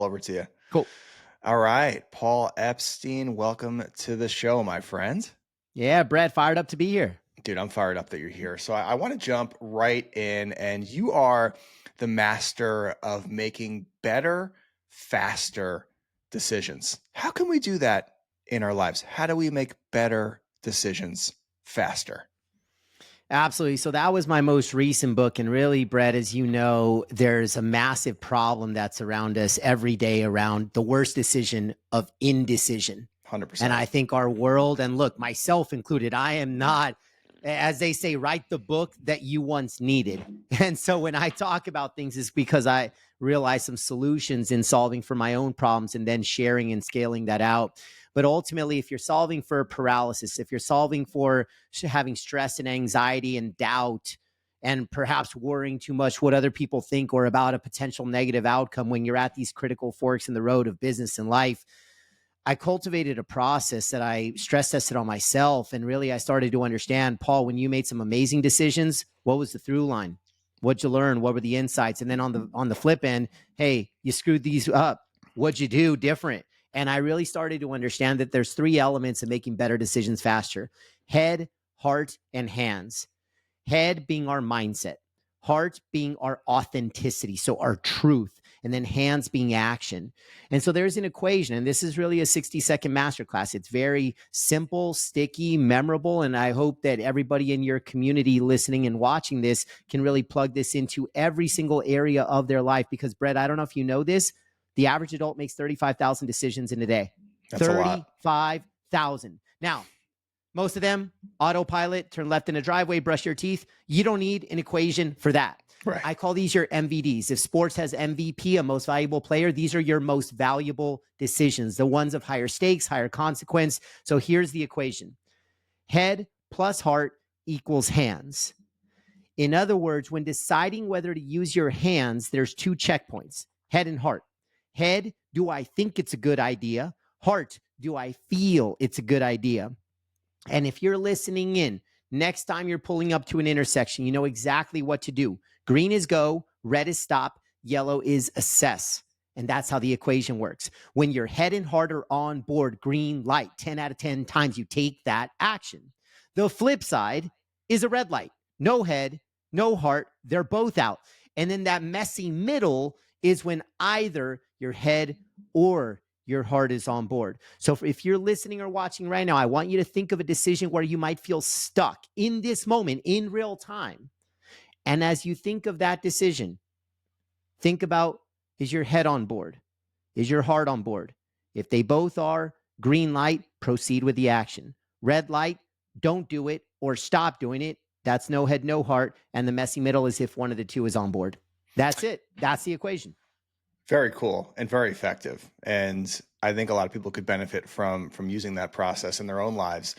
over to you. Cool. All right, Paul Epstein, welcome to the show, my friend. Yeah, Brett, fired up to be here. Dude, I'm fired up that you're here. So I want to jump right in, and you are the master of making better, faster decisions. How can we do that in our lives? How do we make better decisions faster? Absolutely. So that was my most recent book. And really, Brett, as you know, there's a massive problem that's around us every day around the worst decision of indecision. 100%. And I think our world, and look, myself included, I am not, as they say, write the book that you once needed. And so when I talk about things, it's because I realize some solutions in solving for my own problems and then sharing and scaling that out. But ultimately, if you're solving for paralysis, if you're solving for having stress and anxiety and doubt, and perhaps worrying too much what other people think or about a potential negative outcome when you're at these critical forks in the road of business and life, I cultivated a process that I stress tested on myself. And really, I started to understand, Paul, when you made some amazing decisions, what was the through line? What'd you learn? What were the insights? And then on the flip end, hey, you screwed these up. What'd you do different? And I really started to understand that there's three elements of making better decisions faster: head, heart, and hands. Head being our mindset, heart being our authenticity, so our truth, and then hands being action. And so there's an equation, and this is really a 60-second masterclass. It's very simple, sticky, memorable, and I hope that everybody in your community listening and watching this can really plug this into every single area of their life. Because, Brett, I don't know if you know this, the average adult makes 35,000 decisions in a day. That's a lot. 35,000. Now, most of them, autopilot, turn left in a driveway, brush your teeth. You don't need an equation for that. Right. I call these your MVDs. If sports has MVP, a most valuable player, these are your most valuable decisions, the ones of higher stakes, higher consequence. So here's the equation. Head plus heart equals hands. In other words, when deciding whether to use your hands, there's two checkpoints, head and heart. Head, do I think it's a good idea? Heart, do I feel it's a good idea? And if you're listening in, next time you're pulling up to an intersection, you know exactly what to do. Green is go, red is stop, yellow is assess. And that's how the equation works. When your head and heart are on board, green light, 10 out of 10 times you take that action. The flip side is a red light. No head, no heart, they're both out. And then that messy middle is when either your head or your heart is on board. So if you're listening or watching right now, I want you to think of a decision where you might feel stuck in this moment, in real time. And as you think of that decision, think about, is your head on board? Is your heart on board? If they both are, green light, proceed with the action. Red light, don't do it or stop doing it. That's no head, no heart. And the messy middle is if one of the two is on board. That's it. That's the equation. Very cool and very effective. And I think a lot of people could benefit from using that process in their own lives.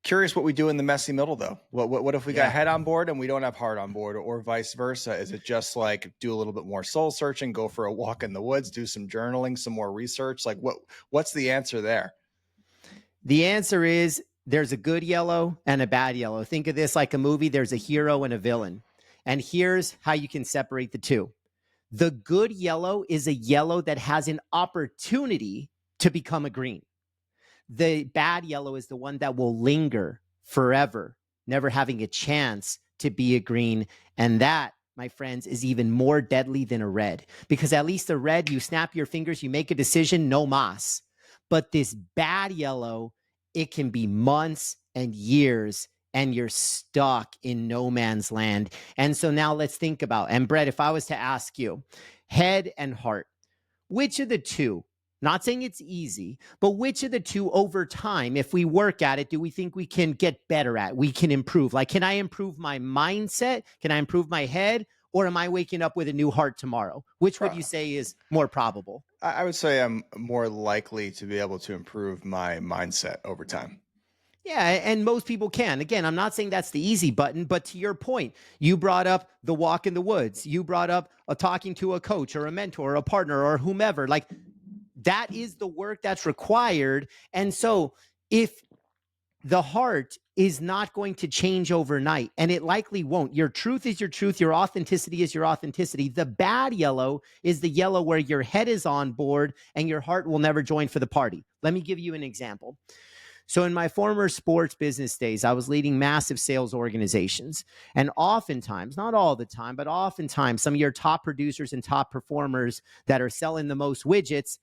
Curious what we do in the messy middle, though. What if we got head on board and we don't have heart on board, or vice versa? Is it just like do a little bit more soul searching, go for a walk in the woods, do some journaling, some more research? Like what's the answer there? The answer is there's a good yellow and a bad yellow. Think of this like a movie. There's a hero and a villain. And here's how you can separate the two. The good yellow is a yellow that has an opportunity to become a green. The bad yellow is the one that will linger forever, never having a chance to be a green. And that, my friends, is even more deadly than a red, because at least a red, you snap your fingers, you make a decision, no mas. But this bad yellow, it can be months and years, and you're stuck in no man's land. And so now let's think about, and Brett, if I was to ask you, head and heart, which of the two, not saying it's easy, but which of the two over time, if we work at it, do we think we can get better at, we can improve? Like, can I improve my mindset? Can I improve my head? Or am I waking up with a new heart tomorrow? Which would you say is more probable? I would say I'm more likely to be able to improve my mindset over time. Yeah, and most people can. Again, I'm not saying that's the easy button, but to your point, you brought up the walk in the woods. You brought up talking to a coach or a mentor or a partner or whomever. Like, that is the work that's required. And so if the heart is not going to change overnight, and it likely won't. Your truth is your truth. Your authenticity is your authenticity. The bad yellow is the yellow where your head is on board and your heart will never join for the party. Let me give you an example. So in my former sports business days, I was leading massive sales organizations. And oftentimes, not all the time, but oftentimes, some of your top producers and top performers that are selling the most widgets,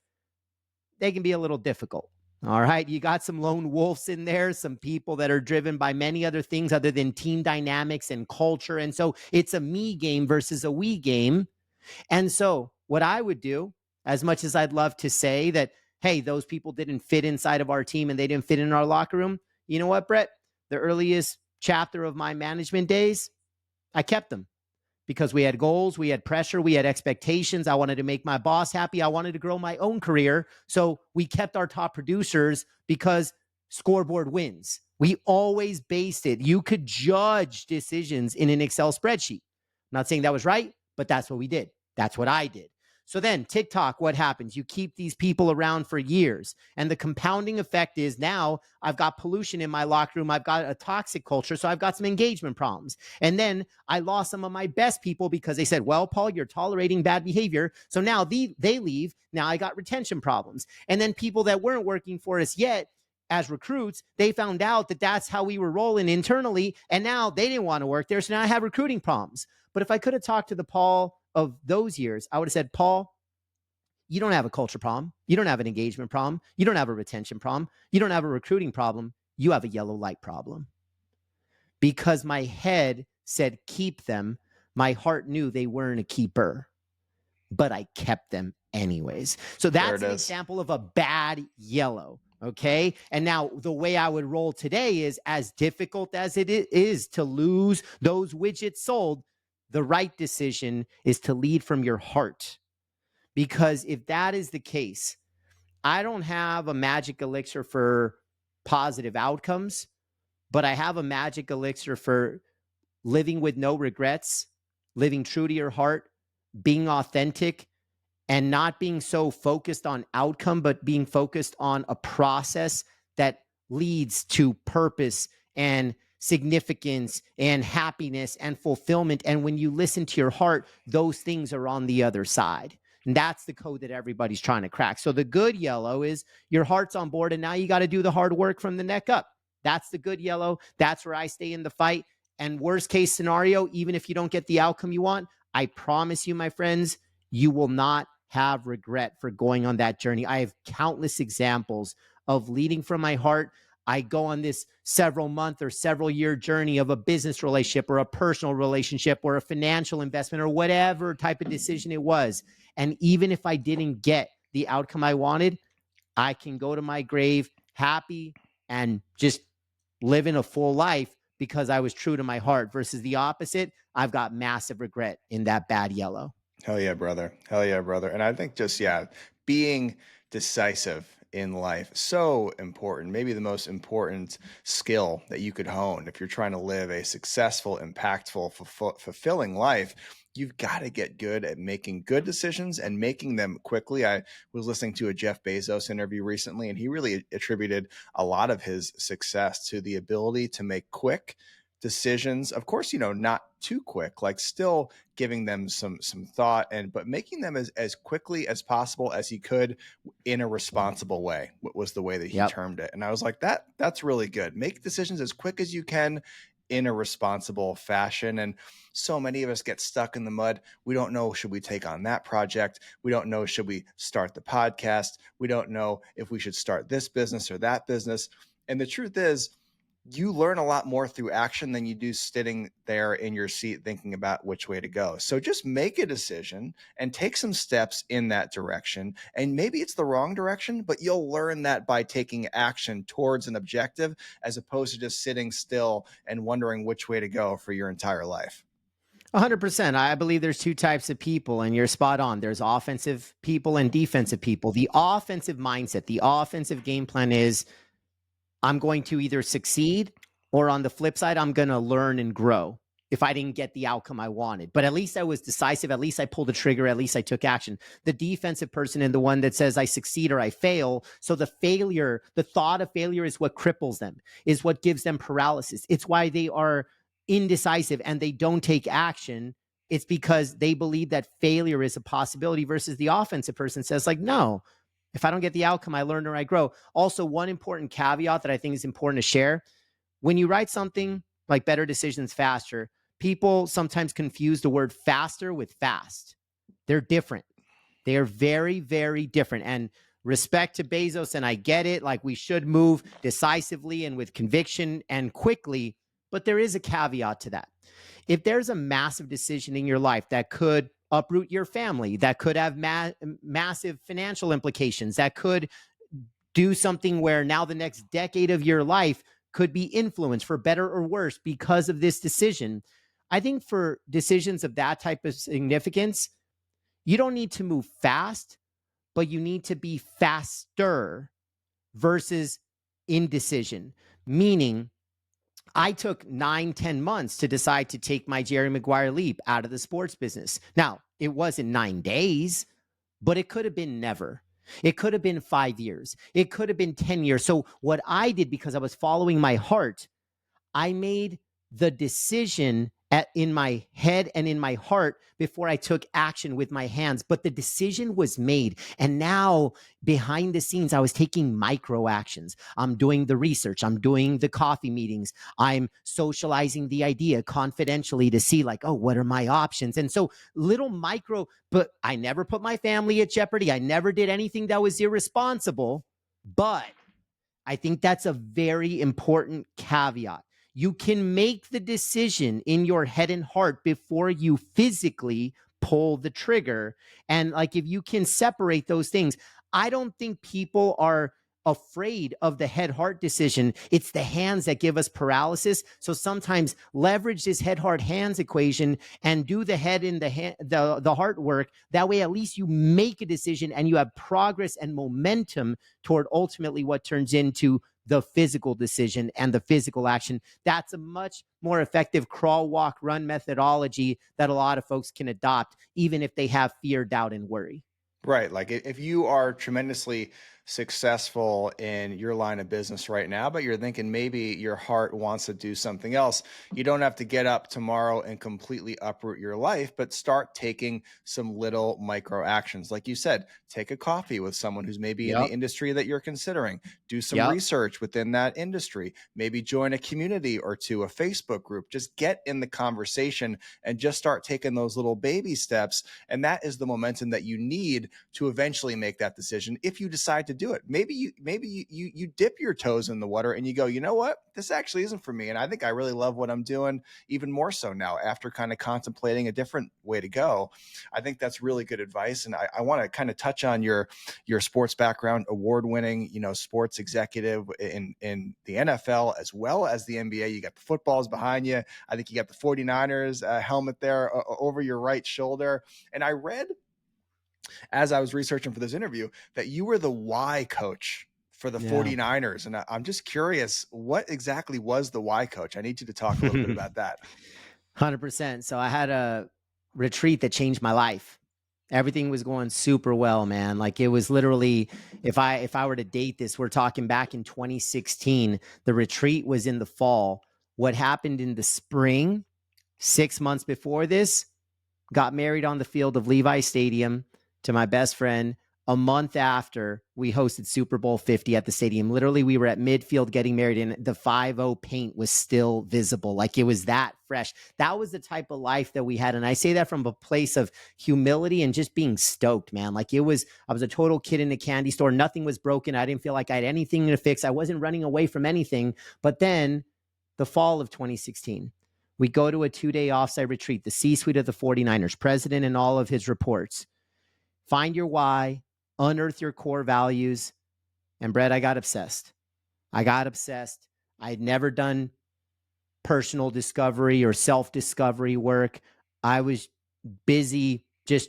they can be a little difficult. All right. You got some lone wolves in there, some people that are driven by many other things other than team dynamics and culture. And so it's a me game versus a we game. And so what I would do, as much as I'd love to say that, hey, those people didn't fit inside of our team and they didn't fit in our locker room. You know what, Brett? The earliest chapter of my management days, I kept them because we had goals, we had pressure, we had expectations. I wanted to make my boss happy. I wanted to grow my own career. So we kept our top producers because scoreboard wins. We always based it. You could judge decisions in an Excel spreadsheet. I'm not saying that was right, but that's what we did. That's what I did. So then TikTok, what happens? You keep these people around for years. And the compounding effect is now I've got pollution in my locker room. I've got a toxic culture. So I've got some engagement problems. And then I lost some of my best people because they said, well, Paul, you're tolerating bad behavior. So now they leave. Now I got retention problems. And then people that weren't working for us yet as recruits, they found out that that's how we were rolling internally. And now they didn't want to work there. So now I have recruiting problems. But if I could have talked to the Paul of those years, I would have said, Paul, you don't have a culture problem. You don't have an engagement problem. You don't have a retention problem. You don't have a recruiting problem. You have a yellow light problem. Because my head said keep them, my heart knew they weren't a keeper, but I kept them anyways. So that's an example of a bad yellow. Okay. And now the way I would roll today is, as difficult as it is to lose those widgets sold, the right decision is to lead from your heart. Because if that is the case, I don't have a magic elixir for positive outcomes, but I have a magic elixir for living with no regrets, living true to your heart, being authentic, and not being so focused on outcome, but being focused on a process that leads to purpose and significance and happiness and fulfillment. And when you listen to your heart, those things are on the other side. And that's the code that everybody's trying to crack. So the good yellow is your heart's on board, and now you got to do the hard work from the neck up. That's the good yellow. That's where I stay in the fight. And worst case scenario, even if you don't get the outcome you want, I promise you, my friends, you will not have regret for going on that journey. I have countless examples of leading from my heart. I go on this several month or several year journey of a business relationship or a personal relationship or a financial investment or whatever type of decision it was. And even if I didn't get the outcome I wanted, I can go to my grave happy and just living a full life because I was true to my heart, versus the opposite. I've got massive regret in that bad yellow. Hell yeah, brother. Hell yeah, brother. And I think just, yeah, being decisive in life, so important. Maybe the most important skill that you could hone if you're trying to live a successful, impactful, fulfilling life. You've got to get good at making good decisions and making them quickly. I was listening to a Jeff Bezos interview recently, and he really attributed a lot of his success to the ability to make quick decisions. Of course, not too quick, like still giving them some thought, but making them as quickly as possible as he could in a responsible way. What was the way that he termed it? And I was like, that's really good. Make decisions as quick as you can in a responsible fashion. And so many of us get stuck in the mud. We don't know, should we take on that project? We don't know, should we start the podcast? We don't know if we should start this business or that business. And the truth is, you learn a lot more through action than you do sitting there in your seat thinking about which way to go. So just make a decision and take some steps in that direction. And maybe it's the wrong direction, but you'll learn that by taking action towards an objective, as opposed to just sitting still and wondering which way to go for your entire life. 100%. I believe there's two types of people, and you're spot on. There's offensive people and defensive people. The offensive mindset, the offensive game plan is, I'm going to either succeed, or on the flip side, I'm going to learn and grow. if I didn't get the outcome I wanted. But at least I was decisive. At least I pulled the trigger. At least I took action. The defensive person and the one that says I succeed or I fail. So the thought of failure is what cripples them, is what gives them paralysis. It's why they are indecisive and they don't take action. It's because they believe that failure is a possibility versus the offensive person says like, no, if I don't get the outcome, I learn or I grow. Also, one important caveat that I think is important to share, when you write something like Better Decisions Faster, people sometimes confuse the word faster with fast. They're different. They are very, very different. And respect to Bezos, and I get it, like we should move decisively and with conviction and quickly, but there is a caveat to that. If there's a massive decision in your life that could uproot your family, that could have massive financial implications, that could do something where now the next decade of your life could be influenced for better or worse because of this decision. I think for decisions of that type of significance, you don't need to move fast, but you need to be faster versus indecision. Meaning, I took 9-10 months to decide to take my Jerry Maguire leap out of the sports business. Now, it wasn't 9 days, but it could have been never. It could have been 5 years. It could have been 10 years. So what I did, because I was following my heart, I made the decision in my head and in my heart before I took action with my hands. But the decision was made. And now behind the scenes, I was taking micro actions. I'm doing the research. I'm doing the coffee meetings. I'm socializing the idea confidentially to see like, oh, what are my options? And so little micro, but I never put my family at jeopardy. I never did anything that was irresponsible. But I think that's a very important caveat. You can make the decision in your head and heart before you physically pull the trigger. And like, if you can separate those things, I don't think people are afraid of the head heart decision. It's the hands that give us paralysis. So sometimes leverage this head heart hands equation and do the head and the heart work. That way, at least you make a decision and you have progress and momentum toward ultimately what turns into the physical decision and the physical action. That's a much more effective crawl, walk, run methodology that a lot of folks can adopt, even if they have fear, doubt, and worry. Right. Like if you are tremendously successful in your line of business right now, but you're thinking maybe your heart wants to do something else, you don't have to get up tomorrow and completely uproot your life, but start taking some little micro actions. Like you said, take a coffee with someone who's maybe in the Yep. industry that you're considering, do some Yep. research within that industry, maybe join a community or two, a Facebook group, just get in the conversation and just start taking those little baby steps. And that is the momentum that you need to eventually make that decision if you decide to do it. Maybe you dip your toes in the water and you go, you know what, this actually isn't for me, and I think I really love what I'm doing even more so now after kind of contemplating a different way to go. I think that's really good advice, and I want to kind of touch on your sports background, award-winning, sports executive in the NFL as well as the NBA. You got the footballs behind you. I think you got the 49ers helmet there over your right shoulder, and I read, as I was researching for this interview, that you were the Y coach for the Yeah. 49ers. And I'm just curious, what exactly was the Y coach? I need you to talk a little bit about that. 100%. So I had a retreat that changed my life. Everything was going super well, man. Like it was literally, if I were to date this, we're talking back in 2016. The retreat was in the fall. What happened in the spring, 6 months before this, got married on the field of Levi Stadium to my best friend. A month after, we hosted Super Bowl 50 at the stadium. Literally, we were at midfield getting married, and the 5-0 paint was still visible. Like it was that fresh. That was the type of life that we had. And I say that from a place of humility and just being stoked, man. Like I was a total kid in a candy store. Nothing was broken. I didn't feel like I had anything to fix. I wasn't running away from anything. But then the fall of 2016, we go to a 2-day offsite retreat, the C-suite of the 49ers, president and all of his reports. Find your why, unearth your core values. And Brett, I got obsessed. I had never done personal discovery or self-discovery work. I was busy just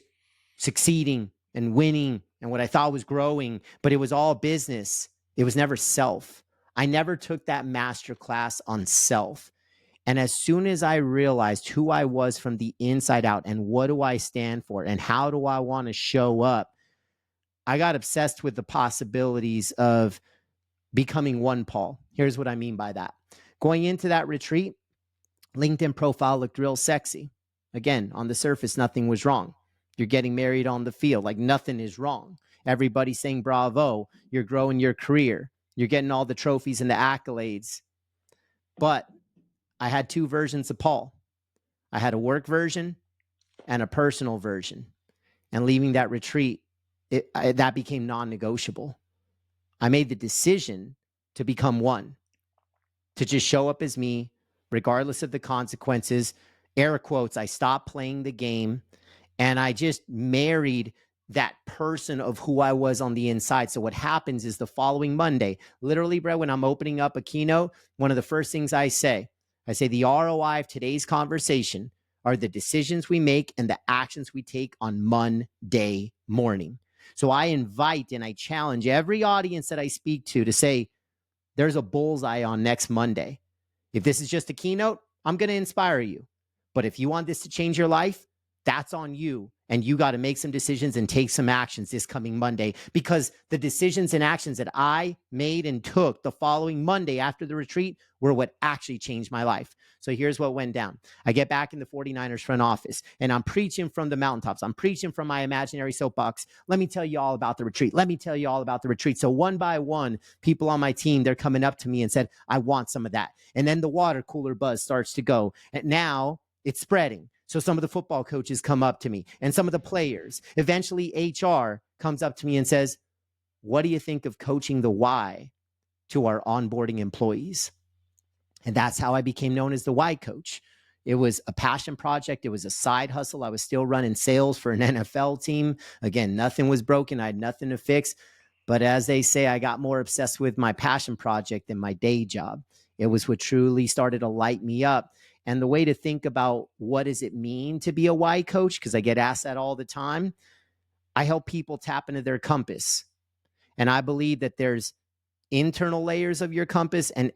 succeeding and winning and what I thought was growing, but it was all business. It was never self. I never took that master class on self. And as soon as I realized who I was from the inside out and what do I stand for and how do I want to show up, I got obsessed with the possibilities of becoming one Paul. Here's what I mean by that. Going into that retreat, LinkedIn profile looked real sexy. Again, on the surface, nothing was wrong. You're getting married on the field, like nothing is wrong. Everybody's saying bravo. You're growing your career. You're getting all the trophies and the accolades. But I had two versions of Paul. I had a work version and a personal version. And leaving that retreat, that became non-negotiable. I made the decision to become one, to just show up as me, regardless of the consequences. Air quotes, I stopped playing the game and I just married that person of who I was on the inside. So what happens is the following Monday, literally, Brett, when I'm opening up a keynote, one of the first things I say the ROI of today's conversation are the decisions we make and the actions we take on Monday morning. So I invite and I challenge every audience that I speak to say, there's a bullseye on next Monday. If this is just a keynote, I'm going to inspire you. But if you want this to change your life, that's on you. And you got to make some decisions and take some actions this coming Monday, because the decisions and actions that I made and took the following Monday after the retreat were what actually changed my life. So here's what went down. I get back in the 49ers front office and I'm preaching from the mountaintops. I'm preaching from my imaginary soapbox. Let me tell you all about the retreat. Let me tell you all about the retreat. So one by one, people on my team, they're coming up to me and said, I want some of that. And then the water cooler buzz starts to go. And now it's spreading. So some of the football coaches come up to me and some of the players. Eventually, HR comes up to me and says, what do you think of coaching the why to our onboarding employees? And that's how I became known as the why coach. It was a passion project. It was a side hustle. I was still running sales for an NFL team. Again, nothing was broken. I had nothing to fix. But as they say, I got more obsessed with my passion project than my day job. It was what truly started to light me up. And the way to think about what does it mean to be a why coach, because I get asked that all the time, I help people tap into their compass. And I believe that there's internal layers of your compass and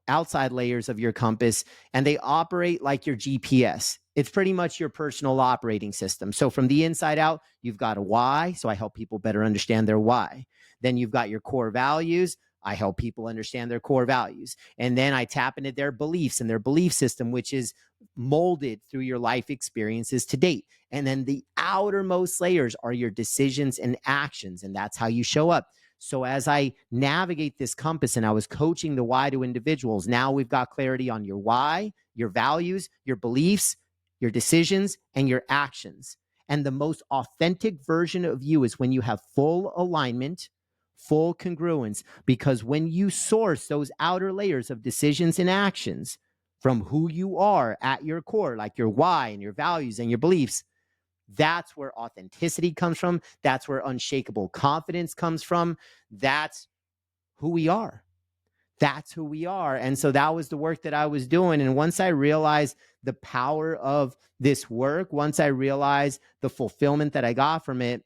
outside layers of your compass, and they operate like your GPS. It's pretty much your personal operating system. So from the inside out, you've got a why. So I help people better understand their why. Then you've got your core values. I help people understand their core values. And then I tap into their beliefs and their belief system, which is molded through your life experiences to date. And then the outermost layers are your decisions and actions. And that's how you show up. So as I navigate this compass and I was coaching the why to individuals, now we've got clarity on your why, your values, your beliefs, your decisions, and your actions. And the most authentic version of you is when you have full alignment, full congruence, because when you source those outer layers of decisions and actions from who you are at your core, like your why and your values and your beliefs, that's where authenticity comes from. That's where unshakable confidence comes from. That's who we are. That's who we are. And so that was the work that I was doing. And once I realized the power of this work, once I realized the fulfillment that I got from it,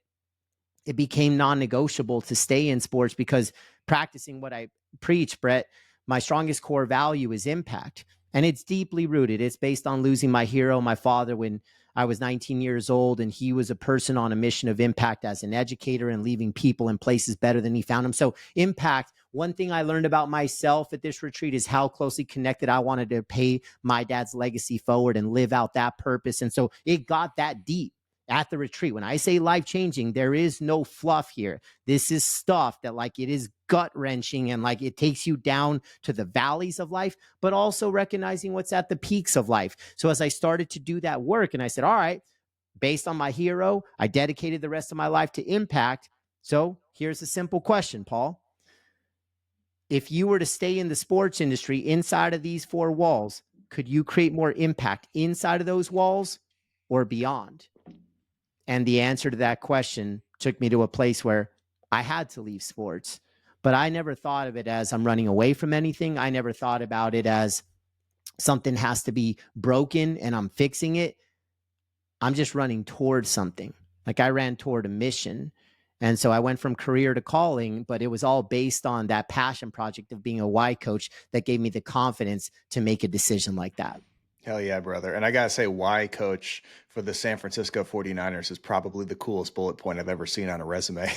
it became non-negotiable to stay in sports, because practicing what I preach, Brett, my strongest core value is impact. And it's deeply rooted. It's based on losing my hero, my father, when I was 19 years old, and he was a person on a mission of impact as an educator and leaving people in places better than he found them. So impact, one thing I learned about myself at this retreat is how closely connected I wanted to pay my dad's legacy forward and live out that purpose. And so it got that deep at the retreat. When I say life-changing, there is no fluff here. This is stuff that it is gut-wrenching and it takes you down to the valleys of life, but also recognizing what's at the peaks of life. So as I started to do that work and I said, all right, based on my hero, I dedicated the rest of my life to impact. So here's a simple question, Paul. If you were to stay in the sports industry inside of these four walls, could you create more impact inside of those walls or beyond? And the answer to that question took me to a place where I had to leave sports. But I never thought of it as I'm running away from anything. I never thought about it as something has to be broken and I'm fixing it. I'm just running towards something. I ran toward a mission. And so I went from career to calling, but it was all based on that passion project of being a why coach that gave me the confidence to make a decision like that. Hell yeah, brother. And I got to say, why coach for the San Francisco 49ers is probably the coolest bullet point I've ever seen on a resume.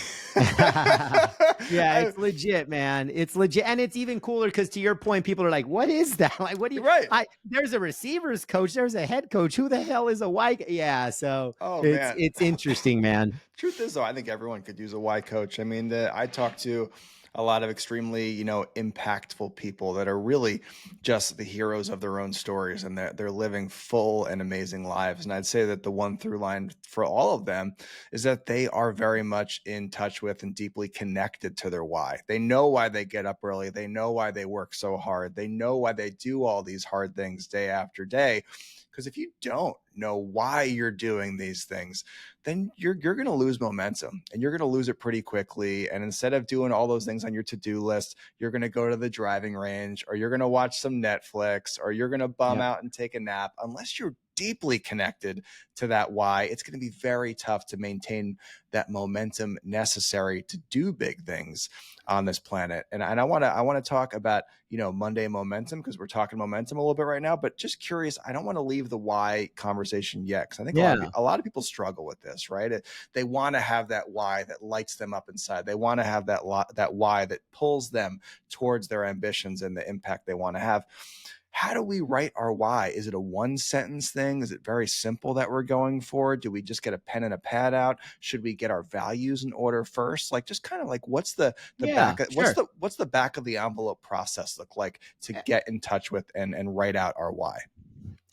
Yeah, I- it's legit, man. It's legit. And it's even cooler because to your point, people are like, what is that? Like, what do you right. there's a receivers coach, there's a head coach. Who the hell is a white? Yeah, so Oh, it's man. it's interesting, man. Truth is, though, I think everyone could use a why coach. I mean, I talk to a lot of extremely, impactful people that are really just the heroes of their own stories, and they're living full and amazing lives. And I'd say that the one through line for all of them is that they are very much in touch with and deeply connected to their why. They know why they get up early. They know why they work so hard. They know why they do all these hard things day after day. Because if you don't know why you're doing these things, then you're going to lose momentum, and you're going to lose it pretty quickly. And instead of doing all those things on your to-do list, you're going to go to the driving range, or you're going to watch some Netflix, or you're going to bum Yep. out and take a nap. Unless you're deeply connected to that why, it's going to be very tough to maintain that momentum necessary to do big things on this planet. And I want to talk about, Monday momentum, because we're talking momentum a little bit right now, but just curious, I don't want to leave the why conversation yet, because I think Yeah. a lot of people struggle with this, right? They want to have that why that lights them up inside. They want to have that why that pulls them towards their ambitions and the impact they want to have. How do we write our why? Is it a one sentence thing? Is it very simple that we're going for? Do we just get a pen and a pad out? Should we get our values in order first? Like, just kind of like, what's the Yeah, back of, sure. what's the back of the envelope process look like to get in touch with and write out our why?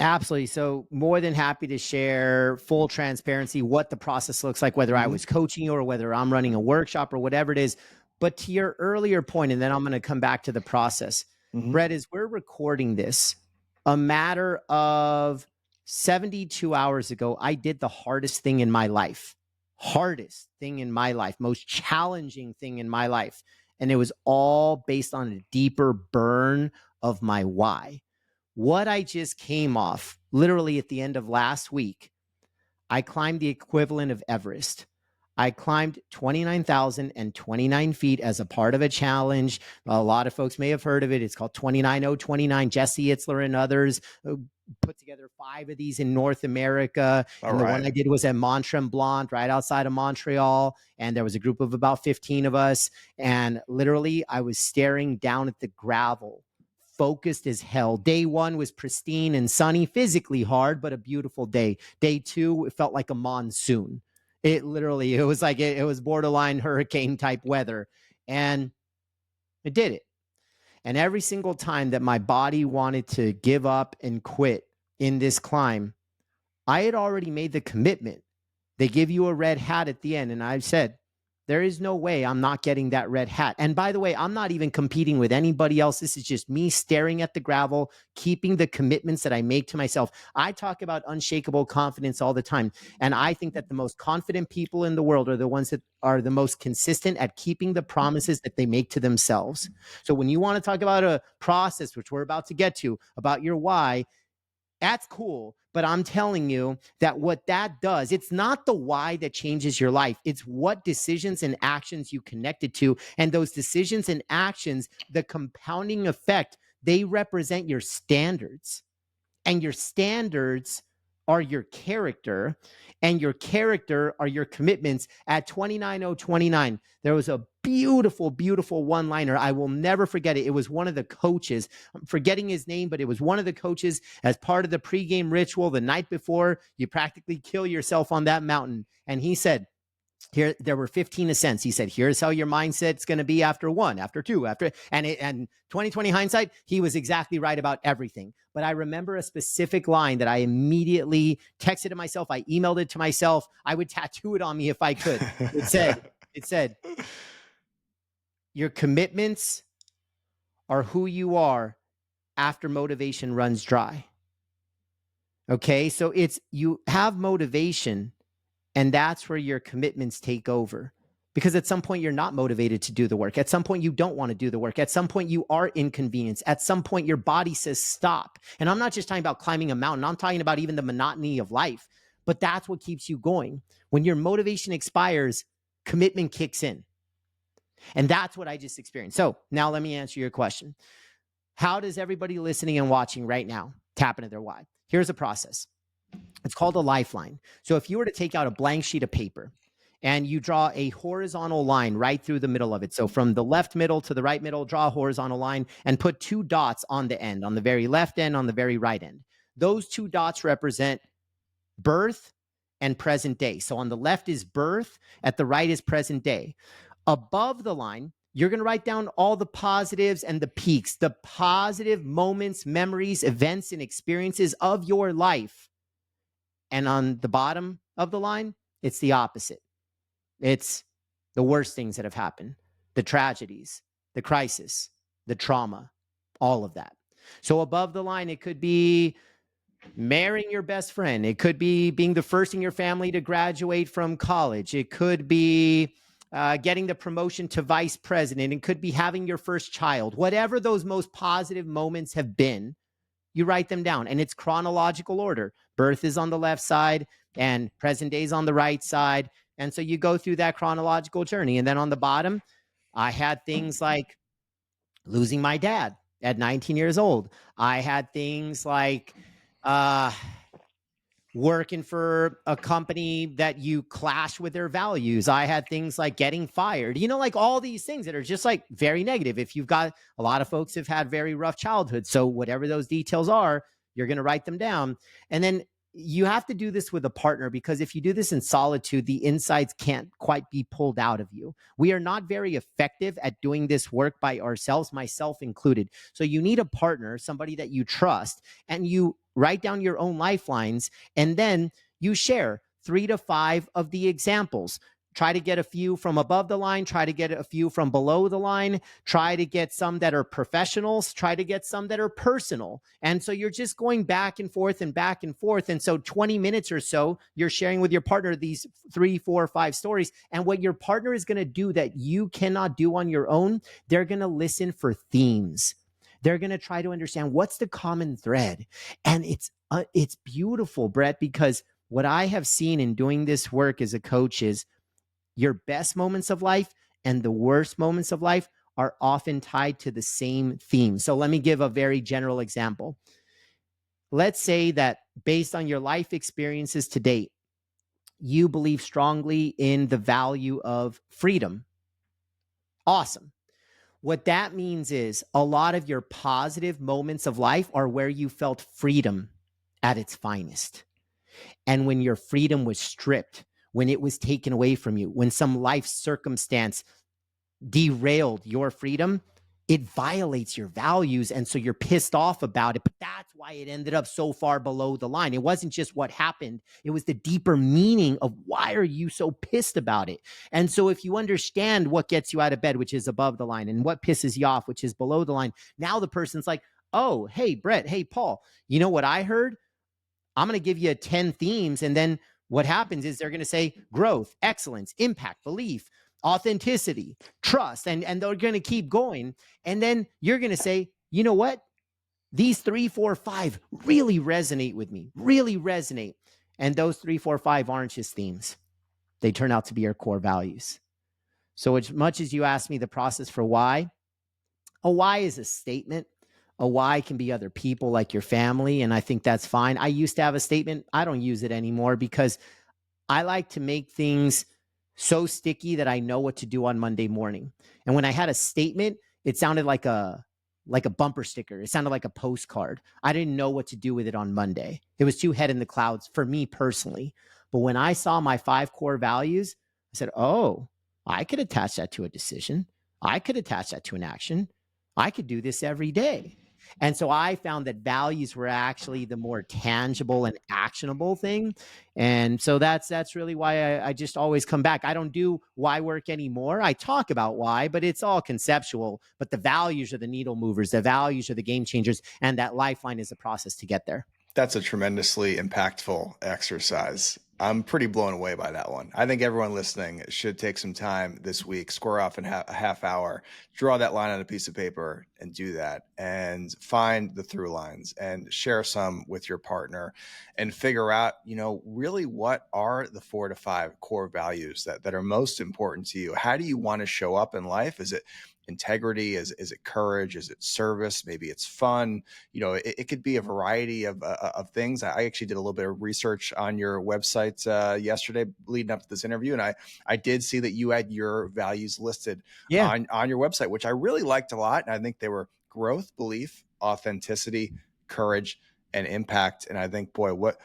Absolutely. So more than happy to share full transparency, what the process looks like, whether I Mm-hmm. was coaching you or whether I'm running a workshop or whatever it is. But to your earlier point, and then I'm going to come back to the process, Mm-hmm. Brett, as we're recording this, a matter of 72 hours ago, I did the hardest thing in my life, most challenging thing in my life. And it was all based on a deeper burn of my why. What I just came off literally at the end of last week, I climbed the equivalent of Everest. I climbed 29,029 feet as a part of a challenge. A lot of folks may have heard of it. It's called 29029. Jesse Itzler and others put together 5 of these in North America. All And the one right. I did was at Mont Tremblant, right outside of Montreal. And there was a group of about 15 of us. And literally, I was staring down at the gravel, focused as hell. Day 1 was pristine and sunny, physically hard, but a beautiful day. Day 2, it felt like a monsoon. It was like it was borderline hurricane type weather. And it did it. And every single time that my body wanted to give up and quit in this climb, I had already made the commitment. They give you a red hat at the end. And I've said, there is no way I'm not getting that red hat. And by the way, I'm not even competing with anybody else. This is just me staring at the gravel, keeping the commitments that I make to myself. I talk about unshakable confidence all the time. And I think that the most confident people in the world are the ones that are the most consistent at keeping the promises that they make to themselves. So when you want to talk about a process, which we're about to get to, about your why, that's cool. But I'm telling you that what that does, it's not the why that changes your life. It's what decisions and actions you connected to. And those decisions and actions, the compounding effect, they represent your standards. And your standards are your character, and your character are your commitments. At 29029, there was a beautiful, beautiful one liner. I will never forget it. It was one of the coaches. I'm forgetting his name, but it was one of the coaches as part of the pregame ritual the night before you practically kill yourself on that mountain. And he said, here there were 15 ascents. He said, here's how your mindset's going to be after 1, after 2, after, and 2020 hindsight, he was exactly right about everything. But I remember a specific line that I immediately texted to myself. I emailed it to myself. I would tattoo it on me if I could. It said, your commitments are who you are after motivation runs dry. Okay. So it's, you have motivation, and that's where your commitments take over. Because at some point, you're not motivated to do the work. At some point, you don't want to do the work. At some point, you are inconvenienced. At some point, your body says stop. And I'm not just talking about climbing a mountain. I'm talking about even the monotony of life. But that's what keeps you going. When your motivation expires, commitment kicks in. And that's what I just experienced. So now let me answer your question. How does everybody listening and watching right now tap into their why? Here's a process. It's called a lifeline. So if you were to take out a blank sheet of paper and you draw a horizontal line right through the middle of it, so from the left middle to the right middle, draw a horizontal line and put 2 dots on the end, on the very left end, on the very right end. Those 2 dots represent birth and present day. So on the left is birth, at the right is present day. Above the line, you're going to write down all the positives and the peaks, the positive moments, memories, events, and experiences of your life. And on the bottom of the line, it's the opposite. It's the worst things that have happened, the tragedies, the crisis, the trauma, all of that. So above the line, it could be marrying your best friend. It could be being the first in your family to graduate from college. It could be getting the promotion to vice president. It could be having your first child. Whatever those most positive moments have been, you write them down, and it's chronological order. Birth is on the left side and present day is on the right side. And so you go through that chronological journey. And then on the bottom, I had things like losing my dad at 19 years old. I had things like working for a company that you clash with their values. I had things like getting fired, like all these things that are just like very negative. If you've got a lot of folks have had very rough childhood. So whatever those details are, you're going to write them down. And then you have to do this with a partner, because if you do this in solitude, the insights can't quite be pulled out of you. We are not very effective at doing this work by ourselves, myself included. So you need a partner, somebody that you trust, and you write down your own lifelines, and then you share 3 to 5 of the examples. Try to get a few from above the line, try to get a few from below the line, try to get some that are professionals, try to get some that are personal. And so you're just going back and forth and back and forth. And so 20 minutes or so, you're sharing with your partner these 3, 4, 5 stories. And what your partner is going to do that you cannot do on your own, they're going to listen for themes. They're going to try to understand what's the common thread. And it's beautiful, Brett, because what I have seen in doing this work as a coach is your best moments of life and the worst moments of life are often tied to the same theme. So let me give a very general example. Let's say that based on your life experiences to date, you believe strongly in the value of freedom. Awesome. What that means is a lot of your positive moments of life are where you felt freedom at its finest. And when your freedom was stripped, when it was taken away from you, when some life circumstance derailed your freedom, it violates your values. And so you're pissed off about it. But that's why it ended up so far below the line. It wasn't just what happened. It was the deeper meaning of why are you so pissed about it? And so if you understand what gets you out of bed, which is above the line, and what pisses you off, which is below the line, now the person's like, oh, hey, Brett, hey, Paul, you know what I heard? I'm going to give you 10 themes. And then what happens is they're going to say growth, excellence, impact, belief, authenticity, trust, and they're going to keep going. And then you're going to say, you know what? These 3, 4, 5 really resonate with me, really resonate. And those 3, 4, 5 aren't just themes. They turn out to be your core values. So as much as you ask me the process for why, a why is a statement. A why can be other people like your family, and I think that's fine. I used to have a statement. I don't use it anymore because I like to make things so sticky that I know what to do on Monday morning. And when I had a statement, it sounded like a bumper sticker. It sounded like a postcard. I didn't know what to do with it on Monday. It was too head in the clouds for me personally. But when I saw my 5 core values, I said, oh, I could attach that to a decision. I could attach that to an action. I could do this every day. And so I found that values were actually the more tangible and actionable thing. And so that's really why I just always come back. I don't do why work anymore. I talk about why, but it's all conceptual. But the values are the needle movers. The values are the game changers. And that lifeline is a process to get there. That's a tremendously impactful exercise. I'm pretty blown away by that one. I think everyone listening should take some time this week, square off in a half hour, draw that line on a piece of paper and do that, and find the through lines and share some with your partner and figure out, really what are the 4 to 5 core values that are most important to you? How do you want to show up in life? Is it integrity? Is it courage? Is it service? Maybe it's fun. It could be a variety of things. I actually did a little bit of research on your website yesterday leading up to this interview, and I did see that you had your values listed Yeah. on your website, which I really liked a lot. And I think they were growth, belief, authenticity, courage, and impact. And I think, boy, what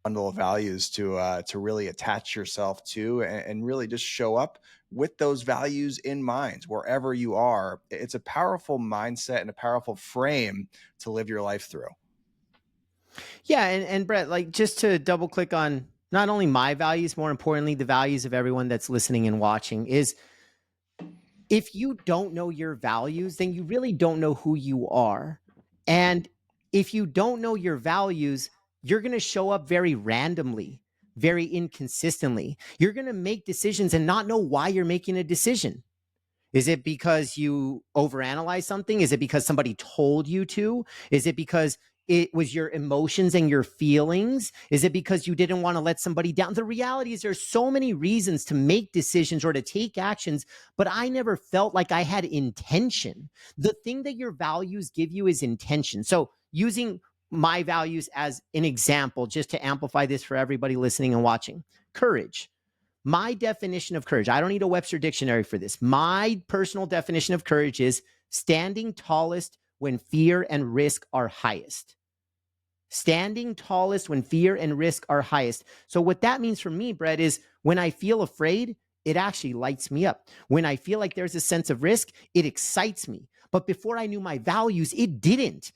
bundle of values to really attach yourself to, and really just show up with those values in mind wherever you are. It's a powerful mindset and a powerful frame to live your life through. Yeah. And Brett, like, just to double click on not only my values, more importantly, the values of everyone that's listening and watching, is if you don't know your values, then you really don't know who you are. And if you don't know your values, you're going to show up very randomly, very inconsistently. You're going to make decisions and not know why you're making a decision. Is it because you overanalyze something? Is it because somebody told you to? Is it because it was your emotions and your feelings? Is it because you didn't want to let somebody down? The reality is there's so many reasons to make decisions or to take actions, but I never felt like I had intention. The thing that your values give you is intention. So using my values as an example, just to amplify this for everybody listening and watching, courage. My definition of courage, I don't need a Webster dictionary for this. My personal definition of courage is standing tallest when fear and risk are highest. Standing tallest when fear and risk are highest. So what that means for me, Brett, is when I feel afraid, it actually lights me up. When I feel like there's a sense of risk, it excites me. But before I knew my values, it didn't.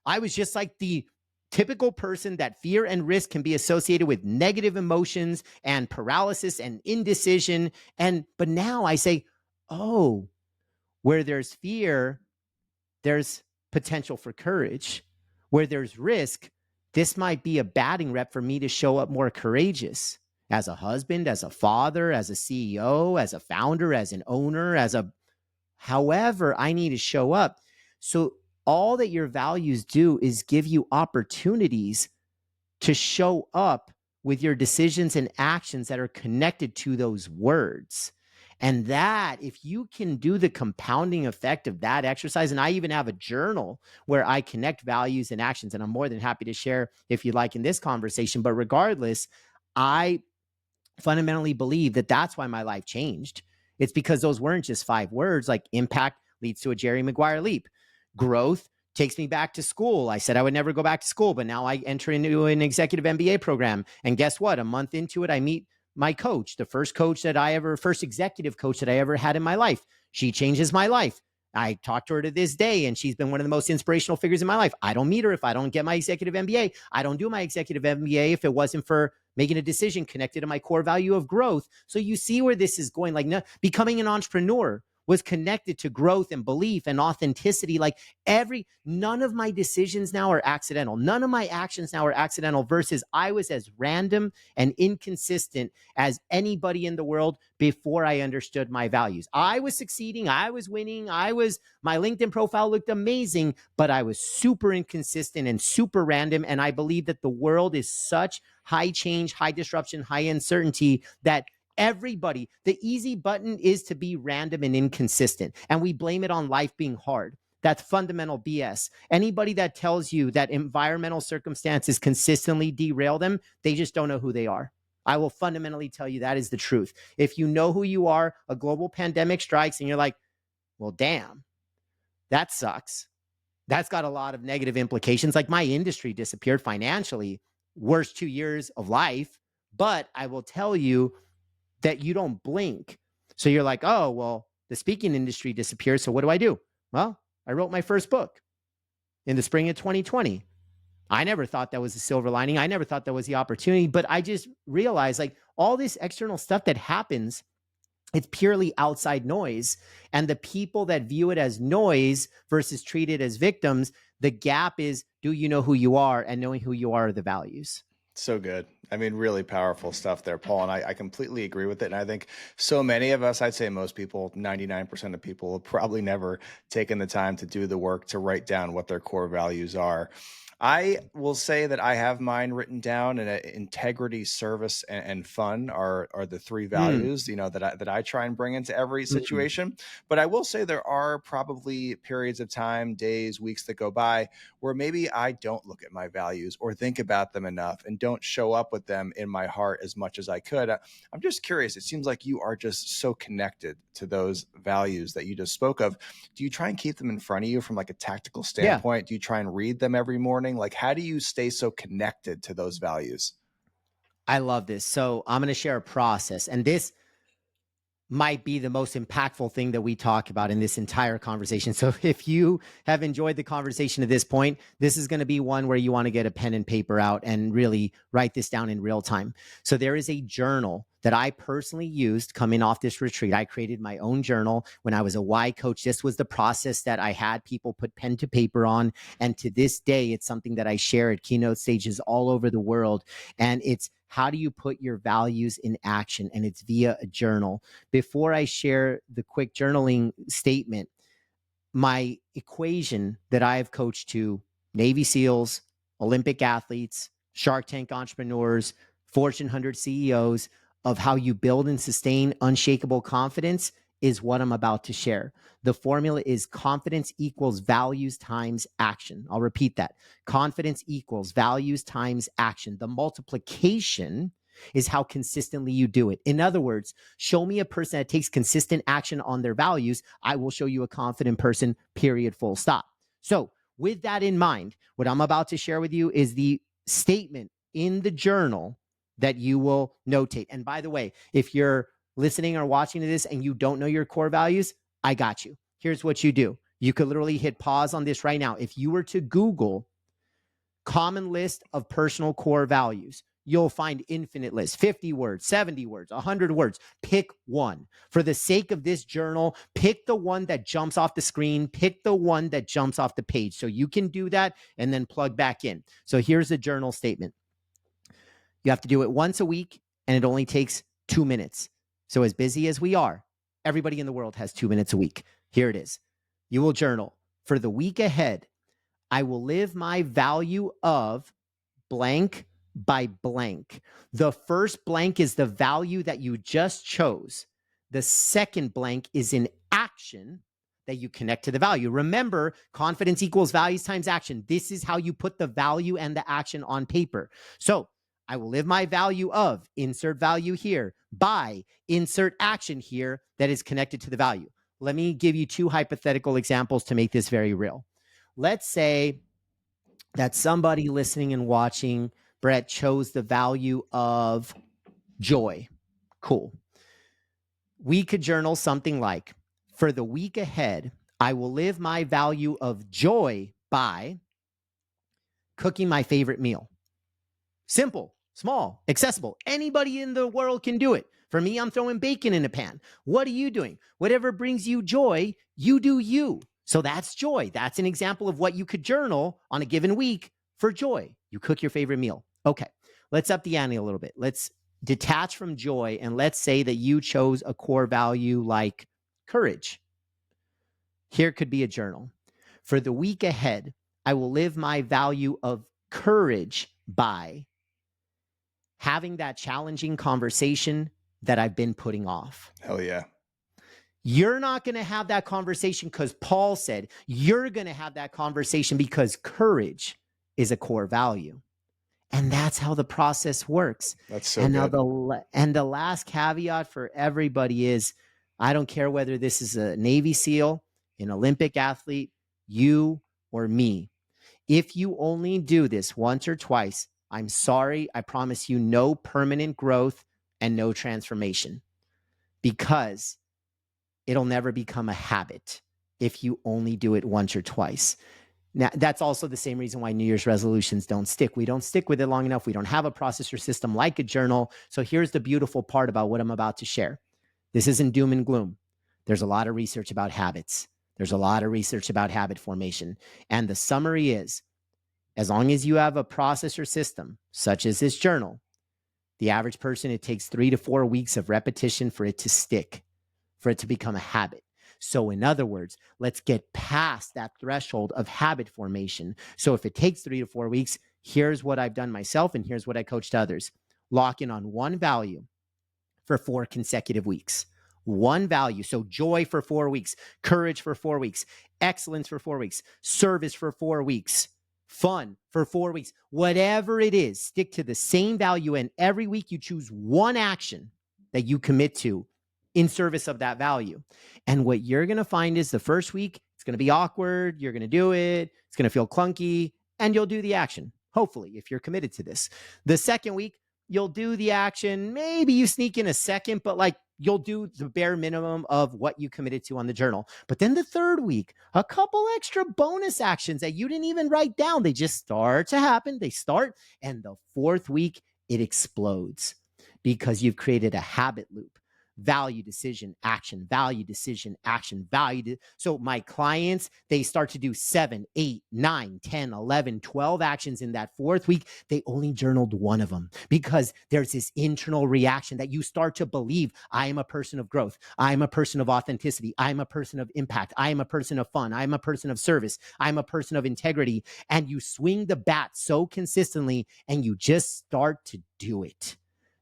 I was just like the typical person that fear and risk can be associated with negative emotions and paralysis and indecision. But now I say, oh, where there's fear, there's potential for courage. Where there's risk, this might be a batting rep for me to show up more courageous as a husband, as a father, as a CEO, as a founder, as an owner, however I need to show up. So all that your values do is give you opportunities to show up with your decisions and actions that are connected to those words. And that, if you can do the compounding effect of that exercise, and I even have a journal where I connect values and actions, and I'm more than happy to share if you'd like in this conversation. But regardless, I fundamentally believe that that's why my life changed. It's because those weren't just 5 words. Like impact leads to a Jerry Maguire leap. Growth takes me back to school. I said I would never go back to school, but now I enter into an executive MBA program. And guess what? A month into it, I meet my coach, the first executive coach that I ever had in my life. She changes my life. I talk to her to this day, and she's been one of the most inspirational figures in my life. I don't meet her if I don't get my executive MBA. I don't do my executive MBA if it wasn't for making a decision connected to my core value of growth. So you see where this is going. Like, becoming an entrepreneur was connected to growth and belief and authenticity. Like none of my decisions now are accidental. None of my actions now are accidental, versus I was as random and inconsistent as anybody in the world before I understood my values. I was succeeding. I was winning. My LinkedIn profile looked amazing, but I was super inconsistent and super random. And I believe that the world is such high change, high disruption, high uncertainty that everybody, the easy button is to be random and inconsistent. And we blame it on life being hard. That's fundamental BS. Anybody that tells you that environmental circumstances consistently derail them, they just don't know who they are. I will fundamentally tell you that is the truth. If you know who you are, a global pandemic strikes and you're like, well, damn, that sucks. That's got a lot of negative implications. Like, my industry disappeared financially, worst 2 years of life. But I will tell you that you don't blink. So you're like, oh, well, the speaking industry disappears. So what do? Well, I wrote my first book in the spring of 2020. I never thought that was a silver lining. I never thought that was the opportunity, but I just realized, like, all this external stuff that happens, it's purely outside noise. And the people that view it as noise versus treat it as victims, the gap is, do you know who you are? And knowing who you are the values. So good. I mean, really powerful stuff there, Paul. And I completely agree with it. And I think so many of us, I'd say most people, 99% of people, have probably never taken the time to do the work to write down what their core values are. I will say that I have mine written down, and integrity, service, and fun are the three Mm, values, that I try and bring into every mm, situation. But I will say there are probably periods of time, days, weeks that go by where maybe I don't look at my values or think about them enough and don't show up with them in my heart as much as I could. I'm just curious. It seems like you are just so connected to those values that you just spoke of. Do you try and keep them in front of you from like a tactical yeah, standpoint? Do you try and read them every morning? Like, how do you stay so connected to those values? I love this. So I'm going to share a process, and this might be the most impactful thing that we talk about in this entire conversation. So if you have enjoyed the conversation at this point, this is going to be one where you want to get a pen and paper out and really write this down in real time. So there is a journal that I personally used coming off this retreat. I created my own journal when I was a Y coach. This was the process that I had people put pen to paper on. And to this day, it's something that I share at keynote stages all over the world. And it's how do you put your values in action? And it's via a journal. Before I share the quick journaling statement, my equation that I have coached to Navy SEALs, Olympic athletes, Shark Tank entrepreneurs, Fortune 100 CEOs of how you build and sustain unshakable confidence is what I'm about to share. The formula is confidence equals values times action. I'll repeat that. Confidence equals values times action. The multiplication is how consistently you do it. In other words, show me a person that takes consistent action on their values. I will show you a confident person, period, full stop. So, with that in mind, what I'm about to share with you is the statement in the journal that you will notate. And by the way, if you're listening or watching to this and you don't know your core values, I got you. Here's what you do. You could literally hit pause on this right now. If you were to Google common list of personal core values, you'll find infinite lists, 50 words, 70 words, 100 words. Pick one. For the sake of this journal, pick the one that jumps off the screen, pick the one that jumps off the page. So you can do that and then plug back in. So here's the journal statement. You have to do it once a week, and it only takes 2 minutes. So as busy as we are, everybody in the world has 2 minutes a week. Here it is. You will journal. For the week ahead, I will live my value of blank by blank. The first blank is the value that you just chose. The second blank is an action that you connect to the value. Remember, confidence equals values times action. This is how you put the value and the action on paper. So I will live my value of insert value here by insert action here that is connected to the value. Let me give you two hypothetical examples to make this very real. Let's say that somebody listening and watching, Brett, chose the value of joy. Cool. We could journal something like, for the week ahead, I will live my value of joy by cooking my favorite meal. Simple, small, accessible. Anybody in the world can do it. For me, I'm throwing bacon in a pan. What are you doing? Whatever brings you joy, you do you. So that's joy. That's an example of what you could journal on a given week for joy. You cook your favorite meal. Okay, let's up the ante a little bit. Let's detach from joy and let's say that you chose a core value like courage. Here could be a journal. For the week ahead, I will live my value of courage by having that challenging conversation that I've been putting off. Hell yeah. You're not going to have that conversation because Paul said. You're going to have that conversation because courage is a core value. And that's how the process works. That's so And now good. the last caveat for everybody is, I don't care whether this is a Navy SEAL, an Olympic athlete, you or me. If you only do this once or twice, I'm sorry, I promise you no permanent growth and no transformation, because it'll never become a habit if you only do it once or twice. Now, that's also the same reason why New Year's resolutions don't stick. We don't stick with it long enough. We don't have a process or system like a journal. So here's the beautiful part about what I'm about to share. This isn't doom and gloom. There's a lot of research about habits. There's a lot of research about habit formation. And the summary is, As long as you have a process or system, such as this journal, the average person, it takes 3 to 4 weeks of repetition for it to stick, for it to become a habit. So in other words, let's get past that threshold of habit formation. So if it takes 3 to 4 weeks, here's what I've done myself and here's what I coached others. Lock in on one value for 4 consecutive weeks. One value. So joy for 4 weeks, courage for 4 weeks, excellence for 4 weeks, service for 4 weeks, fun for 4 weeks. Whatever it is, stick to the same value. And every week you choose one action that you commit to in service of that value. And what you're going to find is the first week, it's going to be awkward. You're going to do it. It's going to feel clunky, and you'll do the action. Hopefully, if you're committed to this. The second week, you'll do the action. Maybe you sneak in a second, but like you'll do the bare minimum of what you committed to on the journal. But then the third week, a couple extra bonus actions that you didn't even write down. They just start to happen. They start. And the fourth week, it explodes because you've created a habit loop. Value, decision, action, value, decision, action, value. So my clients, they start to do 7, 8, 9, 10, 11, 12 actions in that fourth week. They only journaled one of them because there's this internal reaction that you start to believe, I am a person of growth. I'm a person of authenticity. I'm a person of impact. I am a person of fun. I'm a person of service. I'm a person of integrity. And you swing the bat so consistently and you just start to do it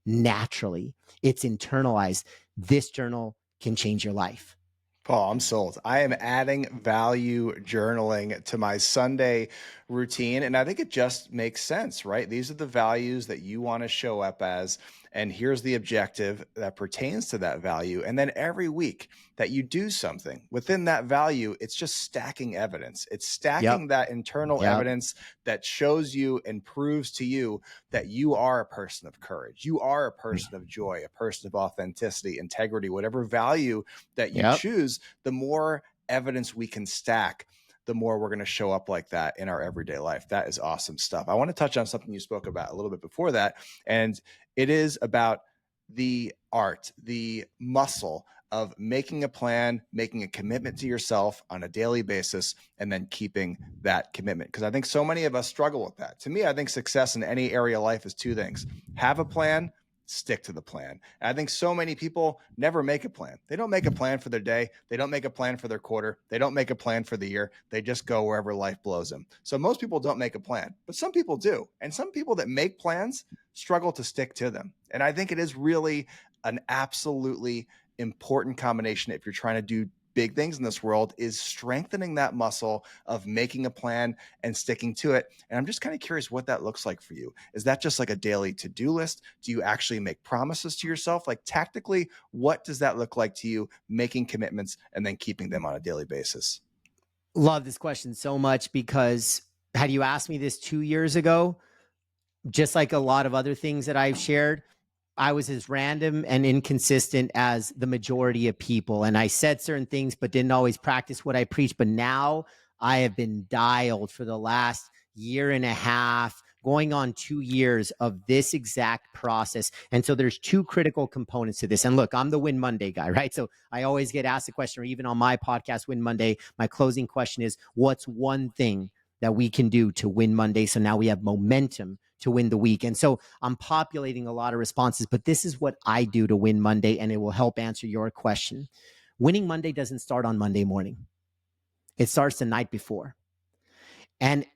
naturally. It's internalized. This journal can change your life. Paul, I'm sold. I am adding value journaling to my Sunday routine. And I think it just makes sense, right? These are the values that you want to show up as. And here's the objective that pertains to that value. And then every week that you do something within that value, it's just stacking evidence. It's stacking that internal evidence that shows you and proves to you that you are a person of courage. You are a person of joy, a person of authenticity, integrity, whatever value that you choose. The more evidence we can stack, the more we're going to show up like that in our everyday life. That is awesome stuff. I want to touch on something you spoke about a little bit before that, and it is about the art, the muscle of making a plan, making a commitment to yourself on a daily basis, and then keeping that commitment. Because I think so many of us struggle with that. To me, I think success in any area of life is two things: have a plan, stick to the plan. And I think so many people never make a plan. They don't make a plan for their day. They don't make a plan for their quarter. They don't make a plan for the year. They just go wherever life blows them. So most people don't make a plan, but some people do. And some people that make plans struggle to stick to them. And I think it is really an absolutely important combination if you're trying to do big things in this world, is strengthening that muscle of making a plan and sticking to it. And I'm just kind of curious what that looks like for you. Is that just like a daily to-do list? Do you actually make promises to yourself? Like tactically, what does that look like to you, making commitments and then keeping them on a daily basis? Love this question so much, because had you asked me this 2 years ago, just like a lot of other things that I've shared, I was as random and inconsistent as the majority of people. And I said certain things, but didn't always practice what I preached. But now I have been dialed for the last year and a half, going on 2 years of this exact process. And so there's two critical components to this. And look, I'm the Win Monday guy, right? So I always get asked a question, or even on my podcast, Win Monday, my closing question is, what's one thing that we can do to win Monday? So now we have momentum to win the week. And so I'm populating a lot of responses, but this is what I do to win Monday, and it will help answer your question. Winning Monday doesn't start on Monday morning. It starts the night before. And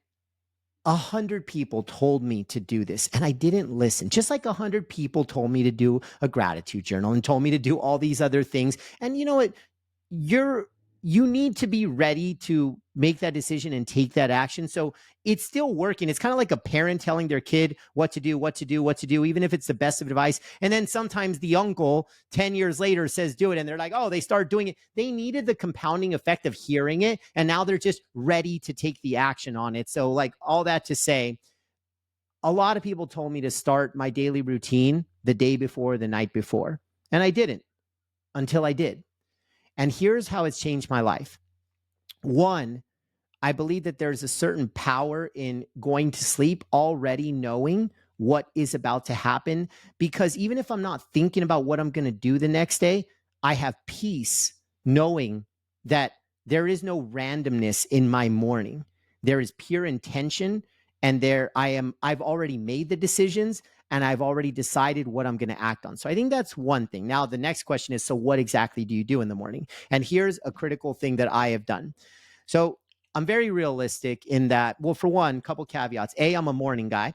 100 people told me to do this, and I didn't listen. Just like 100 people told me to do a gratitude journal and told me to do all these other things. And you know what? You need to be ready to make that decision and take that action. So it's still working. It's kind of like a parent telling their kid what to do, even if it's the best of advice. And then sometimes the uncle 10 years later says, do it. And they're like, oh, they start doing it. They needed the compounding effect of hearing it. And now they're just ready to take the action on it. So like all that to say, a lot of people told me to start my daily routine the day before, the night before. And I didn't until I did. And here's how it's changed my life. One, I believe that there's a certain power in going to sleep already knowing what is about to happen, because even if I'm not thinking about what I'm going to do the next day, I have peace knowing that there is no randomness in my morning. There is pure intention and I've already made the decisions and I've already decided what I'm going to act on. So I think that's one thing. Now, the next question is, so what exactly do you do in the morning? And here's a critical thing that I have done. So I'm very realistic in that, well, for one, couple caveats. A, I'm a morning guy.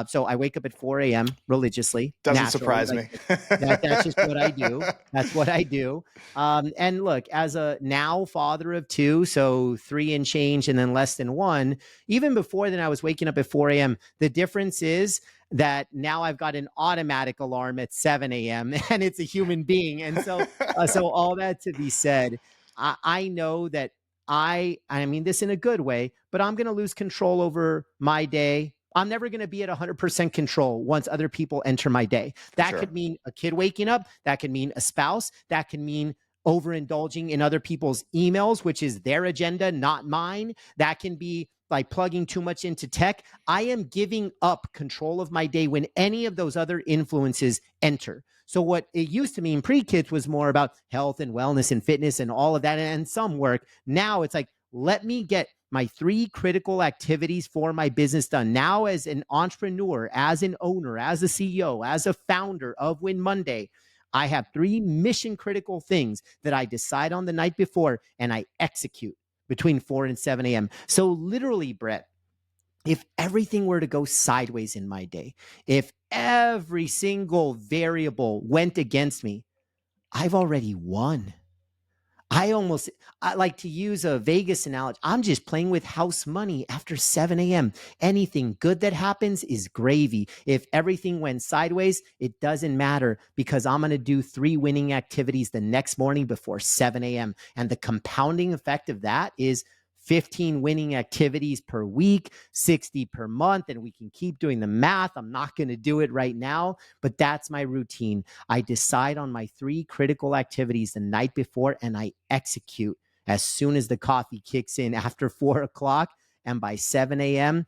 So I wake up at 4 a.m. religiously, Doesn't naturally. surprise Like me. that's just what I do. That's what I do. And look, as a now father of two, so 3 and change and then less than 1, even before then I was waking up at 4 a.m. The difference is that now I've got an automatic alarm at 7 a.m. and it's a human being. And so all that to be said, I know that I mean this in a good way, but I'm going to lose control over my day. I'm never going to be at 100% control once other people enter my day. For That sure. could mean a kid waking up. That could mean a spouse. That can mean overindulging in other people's emails, which is their agenda, not mine. That can be like plugging too much into tech. I am giving up control of my day when any of those other influences enter. So what it used to mean pre-kids was more about health and wellness and fitness and all of that and some work. Now it's like, let me get my 3 critical activities for my business done. Now, as an entrepreneur, as an owner, as a CEO, as a founder of Win Monday, I have 3 mission critical things that I decide on the night before and I execute between 4 and 7 a.m. So literally, Brett, if everything were to go sideways in my day, if every single variable went against me, I've already won. I like to use a Vegas analogy. I'm just playing with house money after 7 a.m. Anything good that happens is gravy. If everything went sideways, it doesn't matter because I'm going to do 3 winning activities the next morning before 7 a.m. And the compounding effect of that is 15 winning activities per week, 60 per month, and we can keep doing the math. I'm not going to do it right now, but that's my routine. I decide on my 3 critical activities the night before and I execute as soon as the coffee kicks in after 4 o'clock. And by 7 a.m.,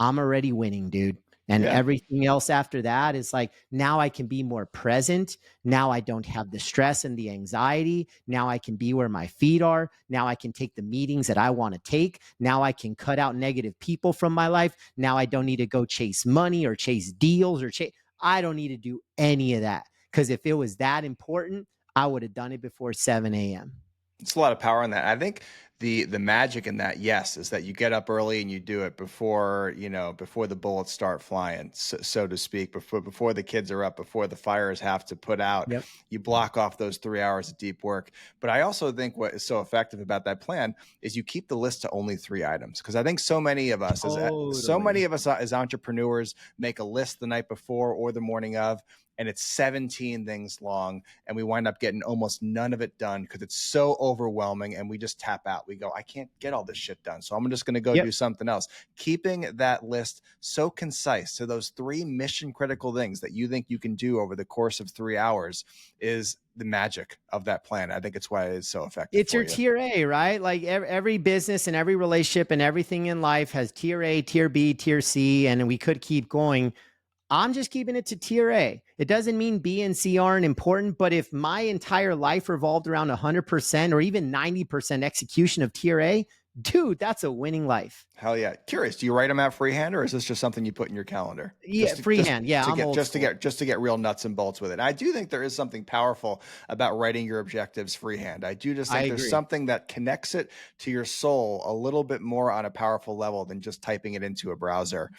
I'm already winning, dude. And Yeah. everything else after that is like, now I can be more present. Now I don't have the stress and the anxiety. Now I can be where my feet are. Now I can take the meetings that I want to take. Now I can cut out negative people from my life. Now I don't need to go chase money or chase deals or I don't need to do any of that. Because if it was that important, I would have done it before 7 a.m. It's a lot of power in that. I think the magic in that, yes, is that you get up early and you do it before, before the bullets start flying, so to speak, before the kids are up, before the fires have to put out. Yep. You block off those 3 hours of deep work. But I also think what is so effective about that plan is you keep the list to only 3 items. Because I think so many of us Totally. as entrepreneurs make a list the night before or the morning of, and it's 17 things long, and we wind up getting almost none of it done because it's so overwhelming and we just tap out. We go, I can't get all this shit done, so I'm just going to go Yep. do something else. Keeping that list so concise to those 3 mission critical things that you think you can do over the course of 3 hours is the magic of that plan. I think it's why it's so effective It's for your you. tier A, right? Like every business and every relationship and everything in life has tier A, tier B, tier C, and we could keep going. I'm just keeping it to tier A. It doesn't mean B and C aren't important, but if my entire life revolved around 100% or even 90% execution of tier A, dude, that's a winning life. Hell yeah. Curious, do you write them out freehand, or is this just something you put in your calendar? Yeah, freehand. Yeah, I'm old school. Just to get real nuts and bolts with it. And I do think there is something powerful about writing your objectives freehand. I do just I think there's agree. something that connects it to your soul a little bit more on a powerful level than just typing it into a browser.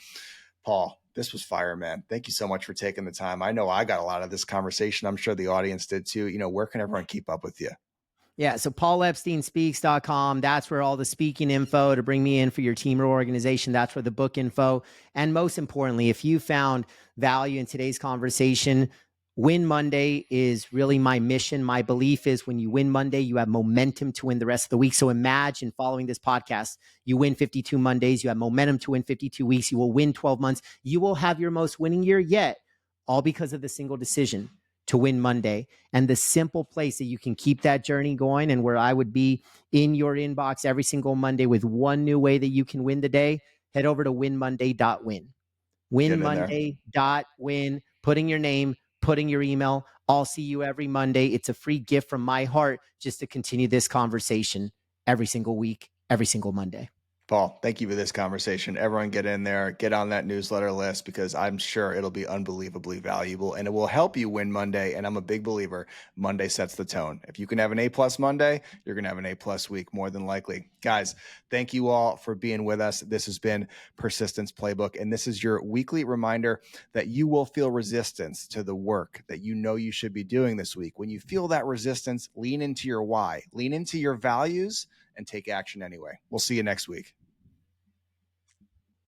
Paul, this was fire, man. Thank you so much for taking the time. I know I got a lot of this conversation. I'm sure the audience did too. Where can everyone keep up with you? Yeah, so paulepsteinspeaks.com, that's where all the speaking info to bring me in for your team or organization, that's where the book info. And most importantly, if you found value in today's conversation, Win Monday is really my mission. My belief is when you win Monday, you have momentum to win the rest of the week. So imagine following this podcast, you win 52 Mondays, you have momentum to win 52 weeks, you will win 12 months, you will have your most winning year yet, all because of the single decision to win Monday. And the simple place that you can keep that journey going and where I would be in your inbox every single Monday with one new way that you can win the day, head over to winmonday.win. Get in there. Winmonday.win, putting your name, putting your email. I'll see you every Monday. It's a free gift from my heart just to continue this conversation every single week, every single Monday. Paul, thank you for this conversation. Everyone get in there, get on that newsletter list, because I'm sure it'll be unbelievably valuable and it will help you win Monday. And I'm a big believer. Monday sets the tone. If you can have an A+ Monday, you're going to have an A+ week more than likely. Guys, thank you all for being with us. This has been Persistence Playbook. And this is your weekly reminder that you will feel resistance to the work that you know you should be doing this week. When you feel that resistance, lean into your why, lean into your values, and take action anyway. We'll see you next week.